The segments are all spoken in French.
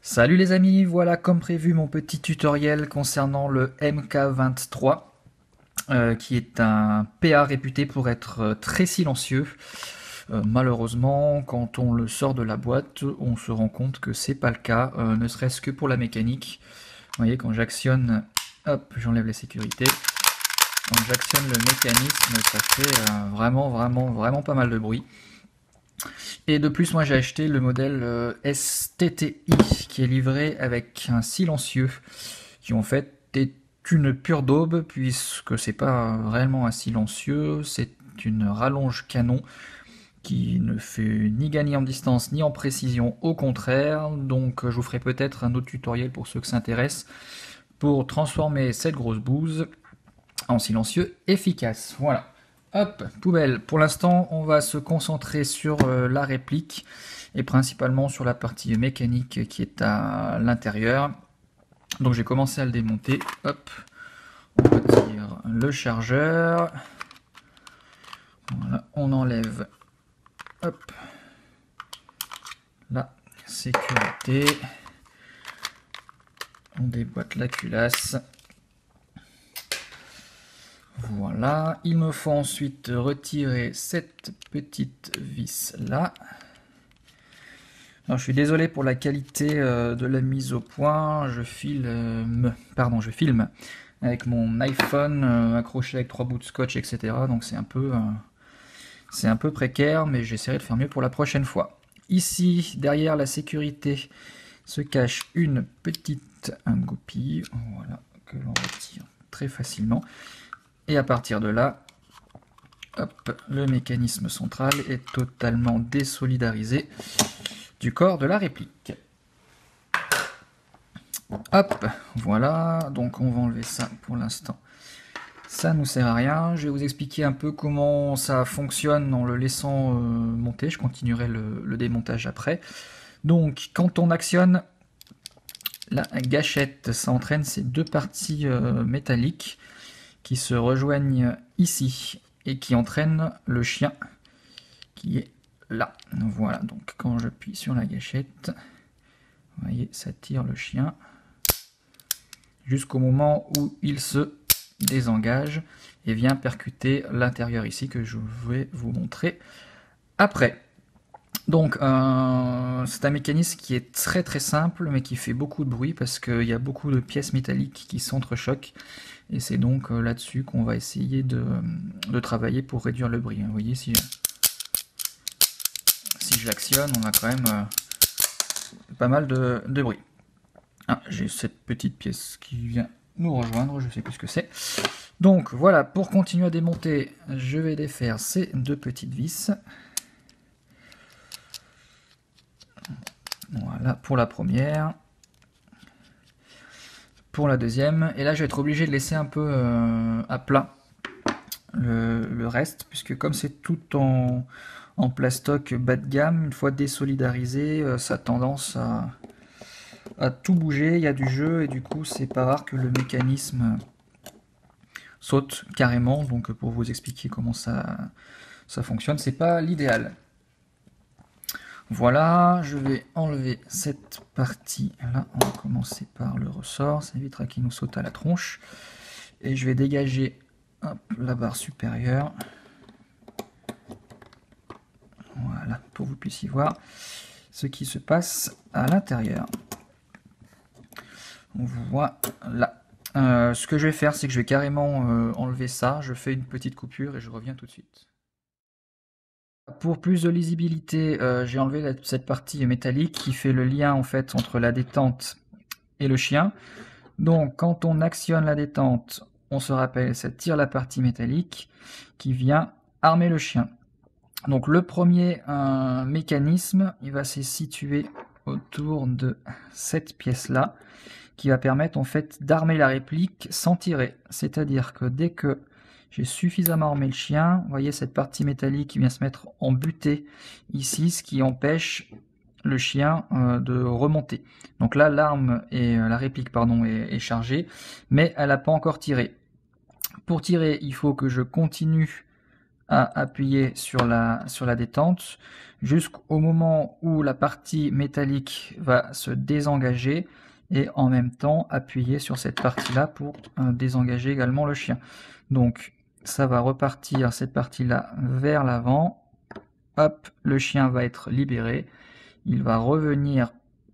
Salut les amis, voilà comme prévu mon petit tutoriel concernant le MK23, qui est un PA réputé pour être très silencieux. Malheureusement, quand on le sort de la boîte, on se rend compte que c'est pas le cas, ne serait-ce que pour la mécanique. Vous voyez, quand j'actionne, hop, j'enlève les sécurités. Quand j'actionne le mécanisme, ça fait vraiment pas mal de bruit. Et de plus, moi j'ai acheté le modèle STTI qui est livré avec un silencieux qui en fait est une pure daube puisque c'est pas réellement un silencieux, c'est une rallonge canon qui ne fait ni gagner en distance ni en précision, au contraire. Donc je vous ferai peut-être un autre tutoriel pour ceux que ça intéresse pour transformer cette grosse bouse en silencieux efficace. Voilà. Hop, poubelle. Pour l'instant, on va se concentrer sur la réplique et principalement sur la partie mécanique qui est à l'intérieur. Donc j'ai commencé à le démonter. Hop, on retire le chargeur. Voilà, on enlève hop, la sécurité. On déboîte la culasse. Voilà, il me faut ensuite retirer cette petite vis là. Alors, je suis désolé pour la qualité de la mise au point, je filme avec mon iPhone accroché avec 3 bouts de scotch, etc. Donc c'est un peu précaire, mais j'essaierai de faire mieux pour la prochaine fois. Ici, derrière la sécurité, se cache une petite goupille, voilà, que l'on retire très facilement. Et à partir de là, hop, le mécanisme central est totalement désolidarisé du corps de la réplique. Hop, voilà, donc on va enlever ça pour l'instant. Ça nous sert à rien. Je vais vous expliquer un peu comment ça fonctionne en le laissant monter. Je continuerai le démontage après. Donc, quand on actionne la gâchette, ça entraîne ces deux parties métalliques qui se rejoignent ici et qui entraînent le chien qui est là. Voilà, donc quand j'appuie sur la gâchette, vous voyez, ça tire le chien jusqu'au moment où il se désengage et vient percuter l'intérieur ici que je vais vous montrer après. Donc c'est un mécanisme qui est très simple mais qui fait beaucoup de bruit parce qu'il y a beaucoup de pièces métalliques qui s'entrechoquent et c'est donc là-dessus qu'on va essayer de travailler pour réduire le bruit. Vous voyez, si je l'actionne, on a quand même pas mal de bruit. Ah, j'ai cette petite pièce qui vient nous rejoindre, je sais plus ce que c'est. Donc voilà, pour continuer à démonter, je vais défaire ces deux petites vis. Voilà, pour la première. Pour la deuxième. Et là, je vais être obligé de laisser un peu à plat le reste, puisque comme c'est tout en plastoc bas de gamme, une fois désolidarisé, ça a tendance à tout bouger, il y a du jeu, et du coup, c'est pas rare que le mécanisme saute carrément. Donc pour vous expliquer comment ça fonctionne, c'est pas l'idéal. Voilà, je vais enlever cette partie là, on va commencer par le ressort, ça évitera qu'il nous saute à la tronche. Et je vais dégager hop, la barre supérieure. Voilà, pour que vous puissiez voir ce qui se passe à l'intérieur. On voit là. Ce que je vais faire, c'est que je vais carrément enlever ça. Je fais une petite coupure et je reviens tout de suite. Pour plus de lisibilité, j'ai enlevé cette partie métallique qui fait le lien en fait entre la détente et le chien. Donc quand on actionne la détente, on se rappelle, ça tire la partie métallique qui vient armer le chien. Donc le premier mécanisme, il va se situer autour de cette pièce-là, qui va permettre en fait d'armer la réplique sans tirer. C'est-à-dire que dès que j'ai suffisamment armé le chien, vous voyez cette partie métallique qui vient se mettre en butée ici, ce qui empêche le chien de remonter. Donc là, l'arme et la réplique pardon est chargée, mais elle n'a pas encore tiré. Pour tirer, il faut que je continue à appuyer sur la détente jusqu'au moment où la partie métallique va se désengager et en même temps appuyer sur cette partie-là pour désengager également le chien. Donc ça va repartir cette partie-là vers l'avant. Hop, le chien va être libéré. Il va revenir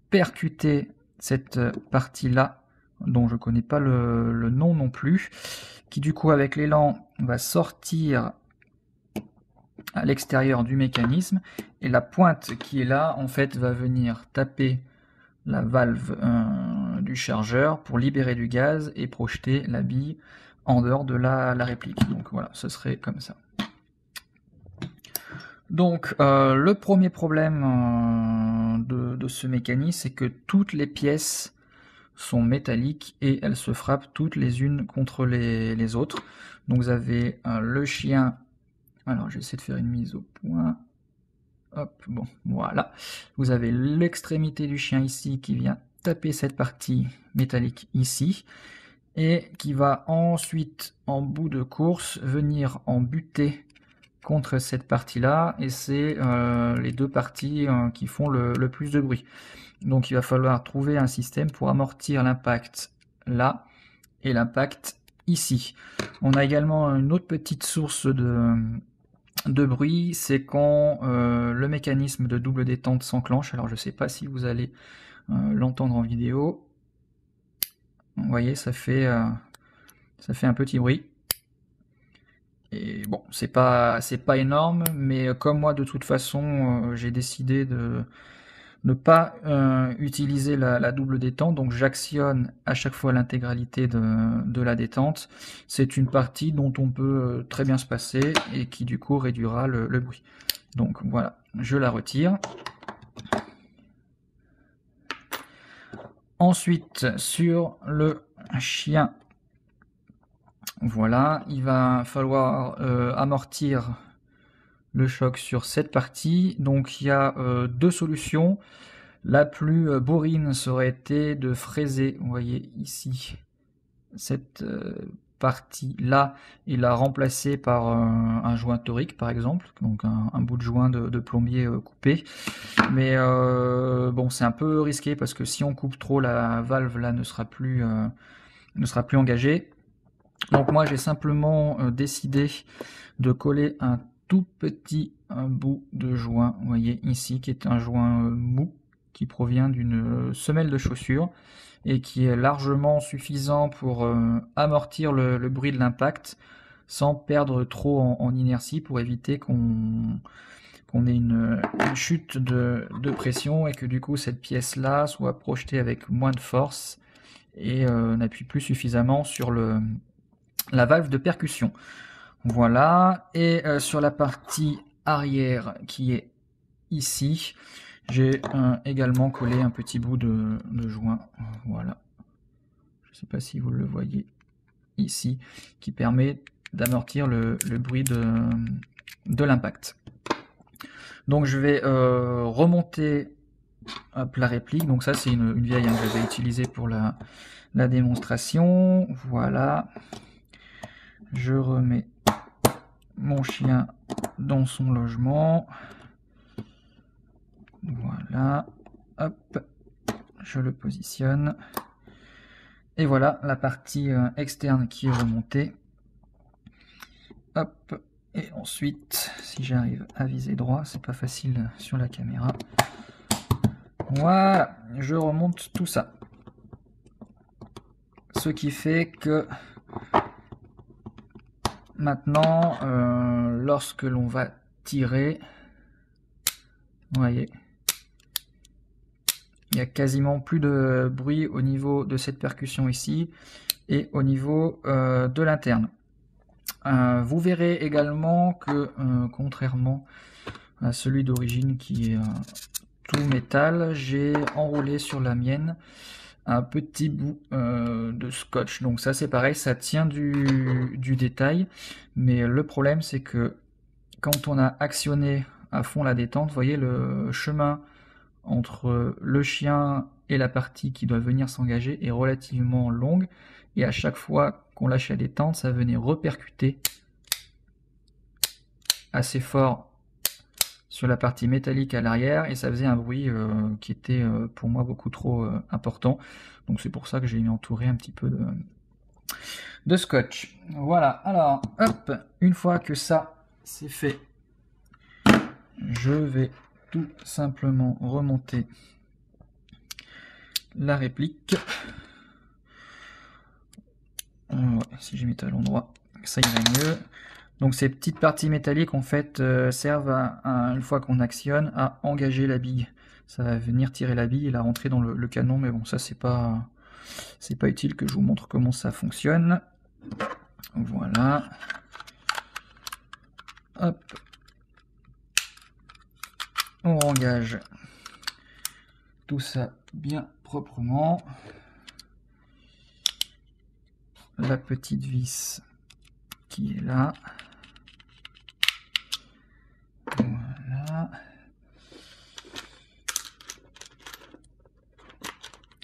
percuter cette partie-là, dont je ne connais pas le nom non plus, qui du coup avec l'élan va sortir à l'extérieur du mécanisme, et la pointe qui est là, en fait, va venir taper la valve du chargeur pour libérer du gaz et projeter la bille en dehors de la réplique. Donc voilà, ce serait comme ça. Donc le premier problème de ce mécanisme, c'est que toutes les pièces sont métalliques et elles se frappent toutes les unes contre les autres. Donc vous avez le chien. Alors j'essaie de faire une mise au point. Hop, bon, voilà. Vous avez l'extrémité du chien ici qui vient taper cette partie métallique ici et qui va ensuite, en bout de course, venir en buter contre cette partie-là, et c'est les deux parties qui font le plus de bruit. Donc il va falloir trouver un système pour amortir l'impact là et l'impact ici. On a également une autre petite source de bruit, c'est quand le mécanisme de double détente s'enclenche. Alors je ne sais pas si vous allez l'entendre en vidéo. Vous voyez, ça fait un petit bruit. Et bon, c'est pas énorme, mais comme moi de toute façon j'ai décidé de ne pas utiliser la double détente, donc j'actionne à chaque fois l'intégralité de la détente. C'est une partie dont on peut très bien se passer et qui du coup réduira le bruit. Donc voilà, je la retire. Ensuite, sur le chien, voilà, il va falloir amortir le choc sur cette partie. Donc il y a deux solutions. La plus bourrine serait été de fraiser, vous voyez ici, cette partie-là, et la remplacer par un joint torique par exemple, donc un bout de joint de plombier coupé. Mais bon, c'est un peu risqué parce que si on coupe trop, la valve là ne sera plus engagée. Donc moi j'ai simplement décidé de coller un tout petit bout de joint, vous voyez ici, qui est un joint mou qui provient d'une semelle de chaussure et qui est largement suffisant pour amortir le bruit de l'impact sans perdre trop en inertie, pour éviter qu'on ait une chute de pression et que du coup cette pièce là soit projetée avec moins de force et n'appuie plus suffisamment sur la valve de percussion. Voilà, et sur la partie arrière qui est ici, j'ai également collé un petit bout de joint, voilà, je ne sais pas si vous le voyez ici, qui permet d'amortir le bruit de l'impact. Donc je vais remonter la réplique, donc ça c'est une vieille que j'avais utilisée pour la démonstration, voilà. Je remets mon chien dans son logement. Voilà. Hop. Je le positionne. Et voilà la partie externe qui est remontée. Hop. Et ensuite, si j'arrive à viser droit, c'est pas facile sur la caméra. Voilà. Je remonte tout ça. Ce qui fait que maintenant, lorsque l'on va tirer, vous voyez, il n'y a quasiment plus de bruit au niveau de cette percussion ici et au niveau de l'interne. Vous verrez également que, contrairement à celui d'origine qui est tout métal, j'ai enroulé sur la mienne un petit bout de scotch. Donc ça c'est pareil, ça tient du détail, mais le problème c'est que quand on a actionné à fond la détente, vous voyez le chemin entre le chien et la partie qui doit venir s'engager est relativement longue, et à chaque fois qu'on lâche la détente, ça venait repercuter assez fort sur la partie métallique à l'arrière et ça faisait un bruit qui était pour moi beaucoup trop important. Donc c'est pour ça que j'ai entouré un petit peu de scotch. Voilà, alors hop, une fois que ça c'est fait, je vais tout simplement remonter la réplique. Ouais, si j'ai mis à l'endroit, ça irait mieux. Donc ces petites parties métalliques en fait servent une fois qu'on actionne à engager la bille. Ça va venir tirer la bille et la rentrer dans le canon, mais bon ça c'est pas utile que je vous montre comment ça fonctionne. Voilà. Hop. On engage tout ça bien proprement. La petite vis qui est là. Voilà.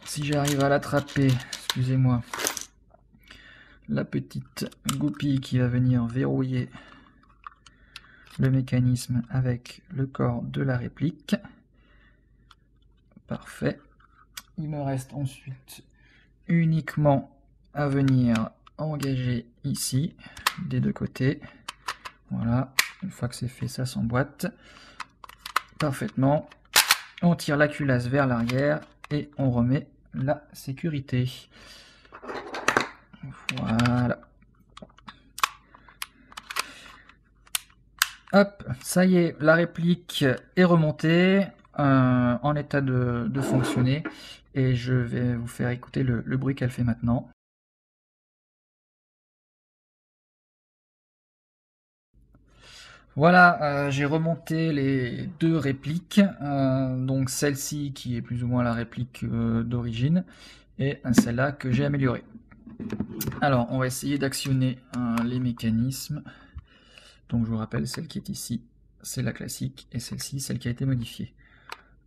Si j'arrive à l'attraper, excusez-moi, la petite goupille qui va venir verrouiller le mécanisme avec le corps de la réplique. Parfait. Il me reste ensuite uniquement à venir engager ici des deux côtés. Voilà, une fois que c'est fait, ça s'emboîte parfaitement. On tire la culasse vers l'arrière et on remet la sécurité. Voilà. Hop, ça y est, la réplique est remontée en état de fonctionner et je vais vous faire écouter le bruit qu'elle fait maintenant. Voilà, j'ai remonté les deux répliques, donc celle-ci qui est plus ou moins la réplique d'origine et celle-là que j'ai améliorée. Alors, on va essayer d'actionner les mécanismes. Donc je vous rappelle, celle qui est ici, c'est la classique, et celle-ci, celle qui a été modifiée.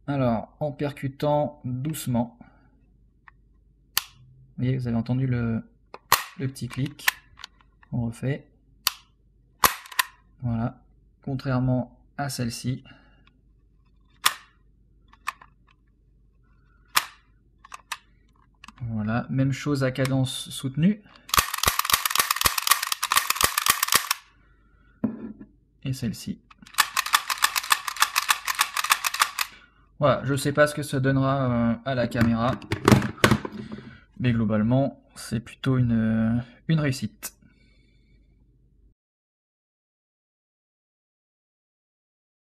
Alors, en percutant doucement, vous voyez, vous avez entendu le petit clic. On refait. Voilà. Contrairement à celle-ci. Voilà. Même chose à cadence soutenue. Et celle-ci. Voilà, je ne sais pas ce que ça donnera à la caméra. Mais globalement, c'est plutôt une réussite.